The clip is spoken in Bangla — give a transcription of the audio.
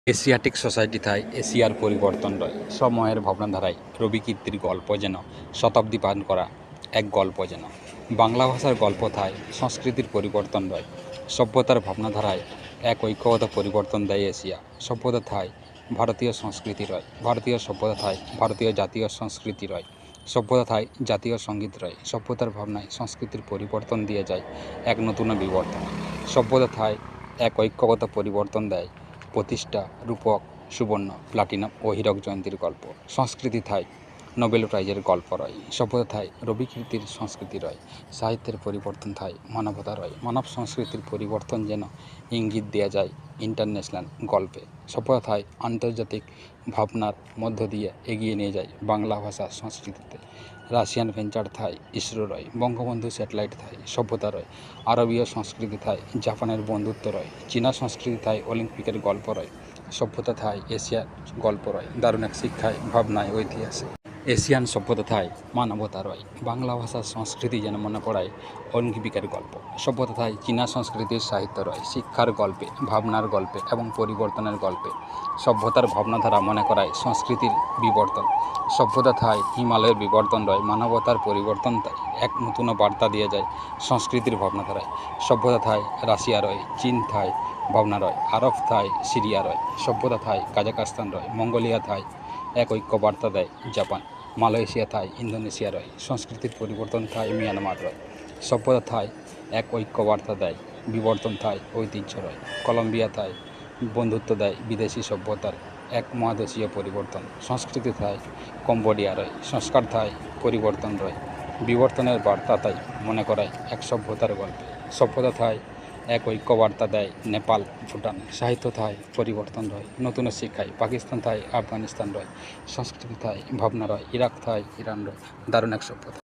এশিয়াটিক সোসাইটি থাই এশিয়ার পরিবর্তন রয় সময়ের ভাবনাধারায় রবি কীর্তির গল্প যেন শতাব্দী পান করা এক গল্প যেন বাংলা ভাষার গল্প থাই সংস্কৃতির পরিবর্তন রয় সভ্যতার ভাবনাধারায় এক ঐক্যগত পরিবর্তন দেয় এশিয়া সভ্যতা থাই ভারতীয় সংস্কৃতি রয় ভারতীয় সভ্যতা থাই ভারতীয় জাতীয় সংস্কৃতি রয় সভ্যতা থাই জাতীয় সঙ্গীত রয় সভ্যতার ভাবনায় সংস্কৃতির পরিবর্তন দিয়ে যায় এক নতুন বিবর্তন সভ্যতা থাই এক ঐক্যগত পরিবর্তন দেয় প্রতিষ্ঠা রূপক সুবর্ণ প্লাটিনাম ও হীরক জয়ন্তীর গল্প সংস্কৃতি থাই নোবেল প্রাইজের গল্প রয় সভ্যতা থাই রবি কীর্তির সংস্কৃতি রয় সাহিত্যের পরিবর্তন থাই মানবতা রয় মানব সংস্কৃতির পরিবর্তন যেন ইঙ্গিত দেওয়া যায় ইন্টারন্যাশনাল গল্পে সভ্যতা থাই আন্তর্জাতিক ভাবনার মধ্য দিয়ে এগিয়ে নিয়ে যায় বাংলা ভাষা সংস্কৃতিতে রাশিয়ান ভেঞ্চার থাই ইসরো রয় বঙ্গবন্ধু স্যাটেলাইট থাই সভ্যতা রয় আরবীয় সংস্কৃতি থাই জাপানের বন্ধুত্ব রয় চীনা সংস্কৃতি থাই অলিম্পিকের গল্প রয় সভ্যতা থাই এশিয়ার গল্প রয় দারুণ এক শিক্ষায় ভাবনায় ঐতিহাসিক এশিয়ান সভ্যতা থাই মানবতা রয় বাংলা ভাষার সংস্কৃতি যেন মনে পড়ায় অলিম্পিকের গল্প সভ্যতা থাই চীনা সংস্কৃতির সাহিত্য রয় শিক্ষার গল্পে ভাবনার গল্পে এবং পরিবর্তনের গল্পে সভ্যতার ভাবনাধারা মনে করায় সংস্কৃতির বিবর্তন সভ্যতা থাই হিমালয়ের বিবর্তন রয় মানবতার পরিবর্তন তাই এক নতুন বার্তা দিয়ে যায় সংস্কৃতির ভাবনাধারায় সভ্যতা থাই রাশিয়া রয় চীন থাই ভাবনা রয় আরব থাই সিরিয়া রয় সভ্যতা থাই কাজাকস্তান রয় মঙ্গোলিয়া থাই এক ঐক্য বার্তা দেয় জাপান মালয়েশিয়া থাই ইন্দোনেশিয়া রয় সংস্কৃতির পরিবর্তন থাই মিয়ানমার রয় সভ্যতা থাই এক ঐক্য বার্তা দেয় বিবর্তন থাই ঐতিহ্য রয় কলম্বিয়া থাই বন্ধুত্ব দেয় বিদেশি সভ্যতার এক মহাদেশীয় পরিবর্তন সংস্কৃতি থাই কম্বোডিয়া রয় সংস্কার থাই পরিবর্তন রয় বিবর্তনের বার্তা তাই মনে করায় এক সভ্যতার গল্পে সভ্যতা থাই এক ঐক্য বার্তা দেয় নেপাল ভুটান সাহিত্য থাই পরিবর্তন রয় নতুন শিক্ষায় পাকিস্তান থাই আফগানিস্তান রয় সংস্কৃতি থাই ভাবনা রয় ইরাক থাই ইরান রয় দারুণ এক সভ্যতা।